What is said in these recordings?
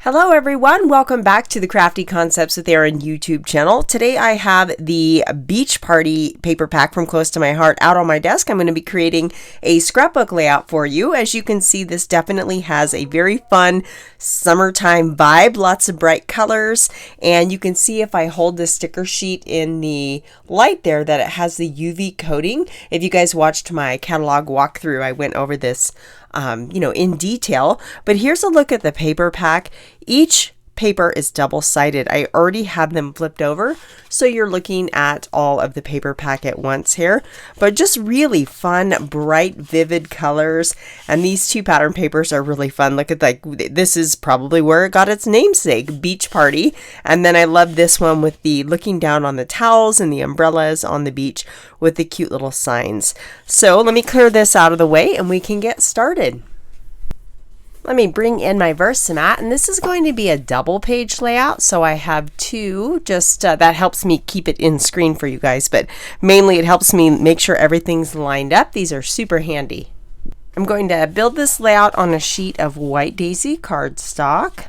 Hello everyone, welcome back to the Crafty Concepts with Erin YouTube channel. Today I have the Beach Party paper pack from Close to My Heart out on my desk. I'm going to be creating a scrapbook layout for you. As you can see, this definitely has a very fun summertime vibe, lots of bright colors, and you can see if I hold the sticker sheet in the light there that it has the UV coating. If you guys watched my catalog walkthrough, I went over this in detail, but here's a look at the paper pack. Each paper is double-sided. I already have them flipped over, so you're looking at all of the paper pack at once here, but just really fun, bright, vivid colors. And these two pattern papers are really fun. Look at this is probably where it got its namesake, Beach Party. And then I love this one with the looking down on the towels and the umbrellas on the beach with the cute little signs. So let me clear this out of the way and we can get started. Let me bring in my VersaMat, and this is going to be a double page layout, so I have two, just that helps me keep it in screen for you guys, but mainly it helps me make sure everything's lined up. These are super handy. I'm going to build this layout on a sheet of white daisy cardstock.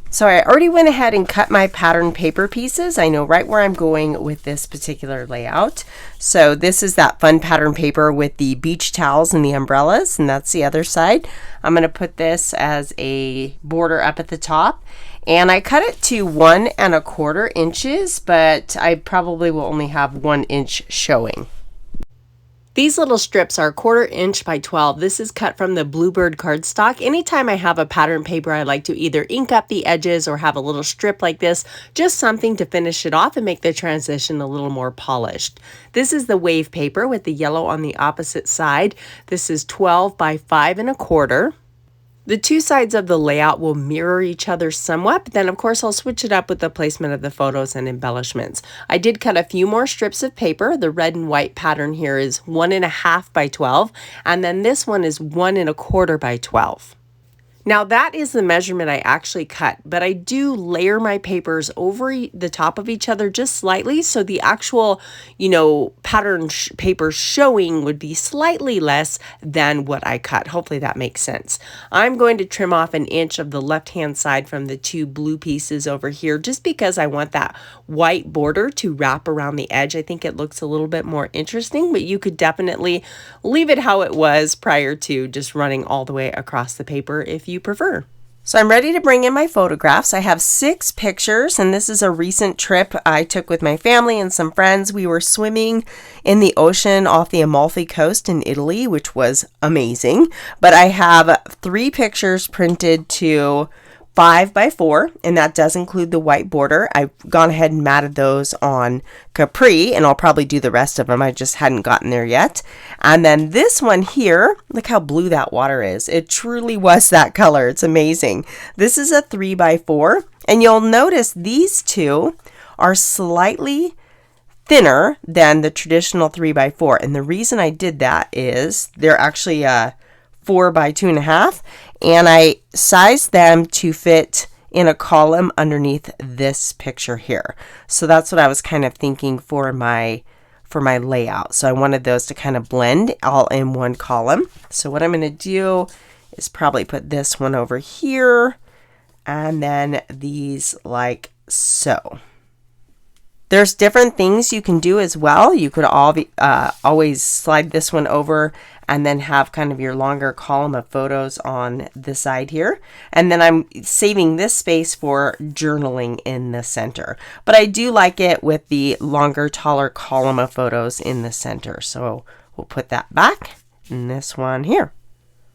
So I already went ahead and cut my pattern paper pieces. I know right where I'm going with this particular layout. So this is that fun pattern paper with the beach towels and the umbrellas, and that's the other side. I'm going to put this as a border up at the top, and I cut it to 1 1/4 inches, but I probably will only have 1 inch showing. These little strips are 1/4 inch by 12. This is cut from the Bluebird cardstock. Anytime I have a pattern paper, I like to either ink up the edges or have a little strip like this, just something to finish it off and make the transition a little more polished. This is the wave paper with the yellow on the opposite side. This is 12 by 5 1/4. The two sides of the layout will mirror each other somewhat, but then of course I'll switch it up with the placement of the photos and embellishments. I did cut a few more strips of paper. The red and white pattern here is 1 1/2 by 12, and then this one is 1 1/4 by 12. Now that is the measurement I actually cut, but I do layer my papers over the top of each other just slightly, so the actual, pattern paper showing would be slightly less than what I cut. Hopefully that makes sense. I'm going to trim off 1 inch of the left-hand side from the two blue pieces over here, just because I want that white border to wrap around the edge. I think it looks a little bit more interesting, but you could definitely leave it how it was prior to just running all the way across the paper if you prefer. So I'm ready to bring in my photographs. I have 6 pictures, and this is a recent trip I took with my family and some friends. We were swimming in the ocean off the Amalfi Coast in Italy, which was amazing. But I have 3 pictures printed to 5 by 4, and that does include the white border. I've gone ahead and matted those on Capri, and I'll probably do the rest of them. I just hadn't gotten there yet. And then this one here, look how blue that water is. It truly was that color. It's amazing. This is a 3 by 4, and you'll notice these two are slightly thinner than the traditional 3 by 4. And the reason I did that is they're actually 4 by 2 1/2, and I sized them to fit in a column underneath this picture here. So that's what I was kind of thinking for my layout. So I wanted those to kind of blend all in one column. So what I'm going to do is probably put this one over here, and then these like so. There's different things you can do as well. You could always slide this one over and then have kind of your longer column of photos on the side here. And then I'm saving this space for journaling in the center. But I do like it with the longer, taller column of photos in the center. So we'll put that back in this one here.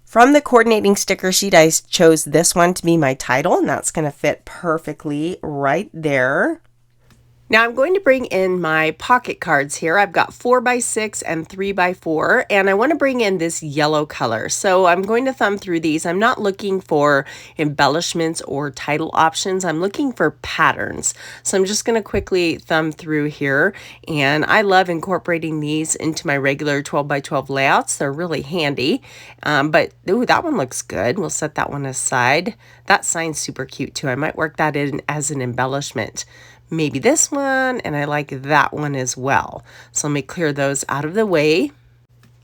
From the coordinating sticker sheet, I chose this one to be my title, and that's going to fit perfectly right there. Now I'm going to bring in my pocket cards here. I've got 4 by 6 and 3 by 4, and I want to bring in this yellow color. So I'm going to thumb through these. I'm not looking for embellishments or title options. I'm looking for patterns. So I'm just going to quickly thumb through here, and I love incorporating these into my regular 12 by 12 layouts. They're really handy, but ooh, that one looks good. We'll set that one aside. That sign's super cute too. I might work that in as an embellishment. Maybe this one, and I like that one as well. So let me clear those out of the way.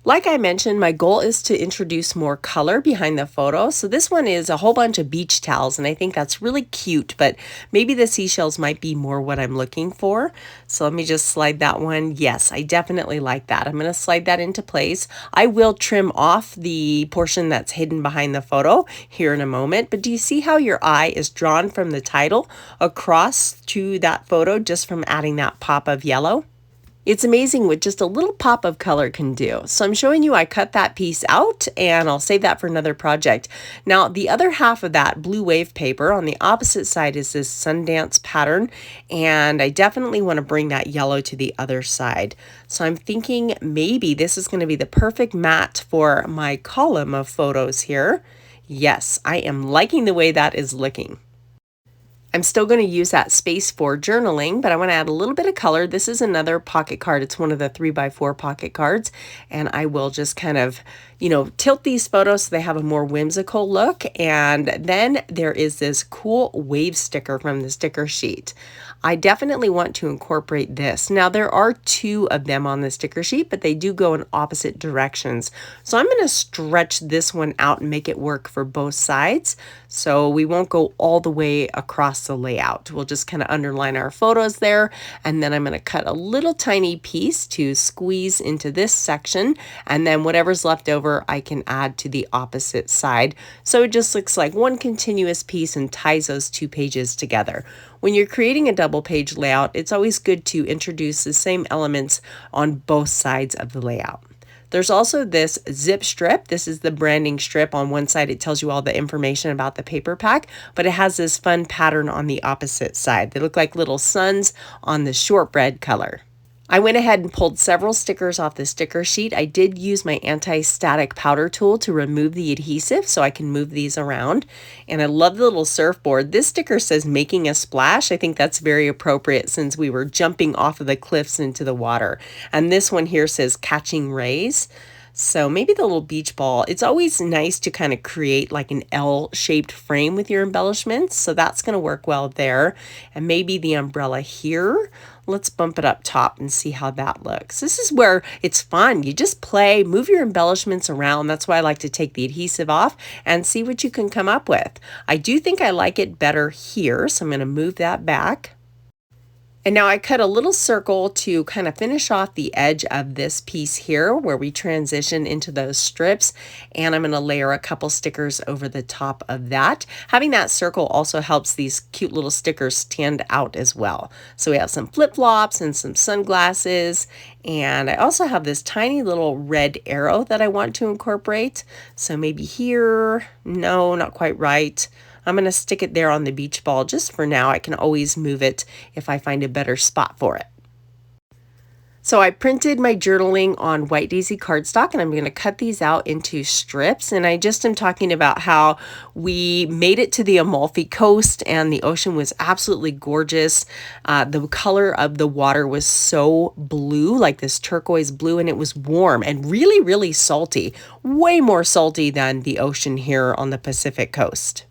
Like I mentioned, my goal is to introduce more color behind the photo. So this one is a whole bunch of beach towels, and I think that's really cute, but maybe the seashells might be more what I'm looking for. So let me just slide that one. Yes, I definitely like that. I'm going to slide that into place. I will trim off the portion that's hidden behind the photo here in a moment, but do you see how your eye is drawn from the title across to that photo just from adding that pop of yellow? It's amazing what just a little pop of color can do. So I'm showing you I cut that piece out, and I'll save that for another project. Now the other half of that blue wave paper on the opposite side is this Sundance pattern, and I definitely want to bring that yellow to the other side. So I'm thinking maybe this is going to be the perfect mat for my column of photos here. Yes, I am liking the way that is looking. I'm still going to use that space for journaling, but I want to add a little bit of color. This is another pocket card. It's one of the 3x4 pocket cards, and I will just kind of, tilt these photos so they have a more whimsical look. And then there is this cool wave sticker from the sticker sheet. I definitely want to incorporate this. Now there are 2 of them on the sticker sheet, but they do go in opposite directions. So I'm going to stretch this one out and make it work for both sides. So we won't go all the way across the layout. We'll just kind of underline our photos there. And then I'm going to cut a little tiny piece to squeeze into this section. And then whatever's left over, I can add to the opposite side. So it just looks like one continuous piece and ties those 2 pages together. When you're creating a double page layout, it's always good to introduce the same elements on both sides of the layout. There's also this zip strip. This is the branding strip. On one side, it tells you all the information about the paper pack, but it has this fun pattern on the opposite side. They look like little suns on the shortbread color. I went ahead and pulled several stickers off the sticker sheet. I did use my anti-static powder tool to remove the adhesive so I can move these around. And I love the little surfboard. This sticker says making a splash. I think that's very appropriate since we were jumping off of the cliffs into the water. And this one here says catching rays. So maybe the little beach ball. It's always nice to kind of create like an L-shaped frame with your embellishments. So that's going to work well there. And maybe the umbrella here. Let's bump it up top and see how that looks. This is where it's fun. You just play, move your embellishments around. That's why I like to take the adhesive off and see what you can come up with. I do think I like it better here, so I'm going to move that back. And now I cut a little circle to kind of finish off the edge of this piece here where we transition into those strips. And I'm going to layer a couple stickers over the top of that. Having that circle also helps these cute little stickers stand out as well. So we have some flip-flops and some sunglasses. And I also have this tiny little red arrow that I want to incorporate. So maybe here, no, not quite right. I'm going to stick it there on the beach ball just for now. I can always move it if I find a better spot for it. So I printed my journaling on White Daisy cardstock, and I'm going to cut these out into strips. And I just am talking about how we made it to the Amalfi Coast and the ocean was absolutely gorgeous. The color of the water was so blue, like this turquoise blue, and it was warm and really, really salty. Way more salty than the ocean here on the Pacific coast.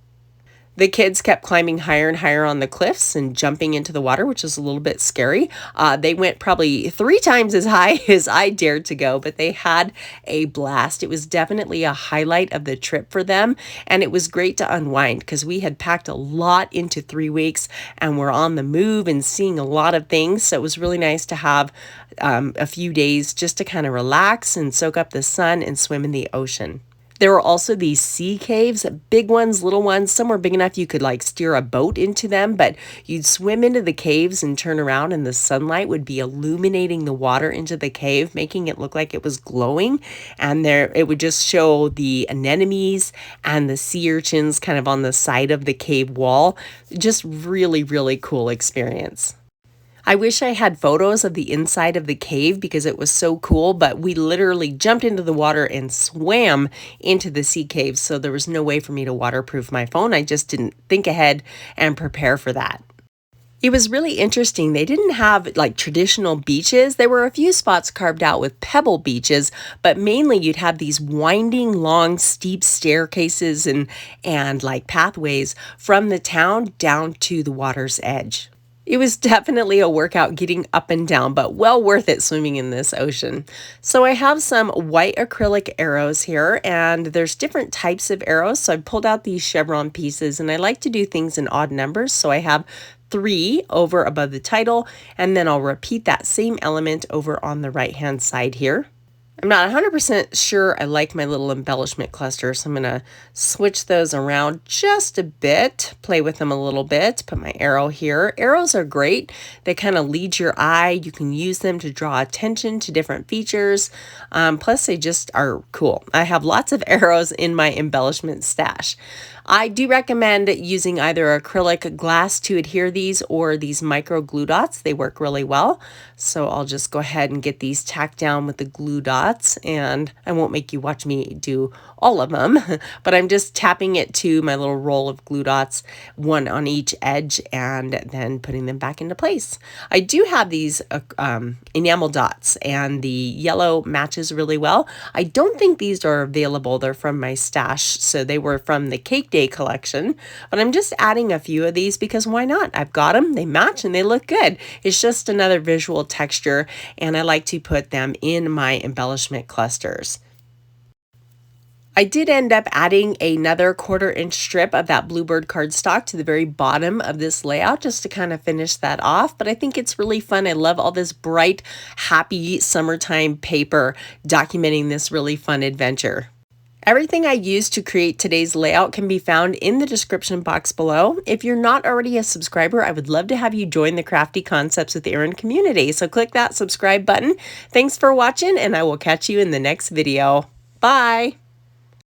The kids kept climbing higher and higher on the cliffs and jumping into the water, which is a little bit scary. They went probably 3 times as high as I dared to go, but they had a blast. It was definitely a highlight of the trip for them, and it was great to unwind because we had packed a lot into 3 weeks and we're on the move and seeing a lot of things. So it was really nice to have a few days just to kind of relax and soak up the sun and swim in the ocean. There were also these sea caves, big ones, little ones. Some were big enough you could like steer a boat into them, but you'd swim into the caves and turn around and the sunlight would be illuminating the water into the cave, making it look like it was glowing. And there it would just show the anemones and the sea urchins kind of on the side of the cave wall. Just really, really cool experience. I wish I had photos of the inside of the cave because it was so cool, but we literally jumped into the water and swam into the sea caves, so there was no way for me to waterproof my phone. I just didn't think ahead and prepare for that. It was really interesting. They didn't have like traditional beaches. There were a few spots carved out with pebble beaches, but mainly you'd have these winding, long, steep staircases and like pathways from the town down to the water's edge. It was definitely a workout getting up and down, but well worth it swimming in this ocean. So I have some white acrylic arrows here, and there's different types of arrows. So I pulled out these chevron pieces, and I like to do things in odd numbers. So I have 3 over above the title, and then I'll repeat that same element over on the right hand side here. I'm not 100% sure I like my little embellishment cluster, so I'm going to switch those around just a bit, play with them a little bit, put my arrow here. Arrows are great. They kind of lead your eye. You can use them to draw attention to different features. Plus, they just are cool. I have lots of arrows in my embellishment stash. I do recommend using either acrylic glass to adhere these or these micro glue dots. They work really well. So I'll just go ahead and get these tacked down with the glue dots, and I won't make you watch me do all of them, but I'm just tapping it to my little roll of glue dots, one on each edge, and then putting them back into place. I do have these enamel dots, and the yellow matches really well. I don't think these are available. They're from my stash, so they were from the Cake Day collection, but I'm just adding a few of these because why not? I've got them, they match, and they look good. It's just another visual texture, and I like to put them in my embellishment clusters. I did end up adding another 1/4 inch strip of that bluebird cardstock to the very bottom of this layout just to kind of finish that off, but I think it's really fun. I love all this bright, happy summertime paper documenting this really fun adventure. Everything I used to create today's layout can be found in the description box below. If you're not already a subscriber, I would love to have you join the Crafty Concepts with Erin community, so click that subscribe button. Thanks for watching, and I will catch you in the next video. Bye!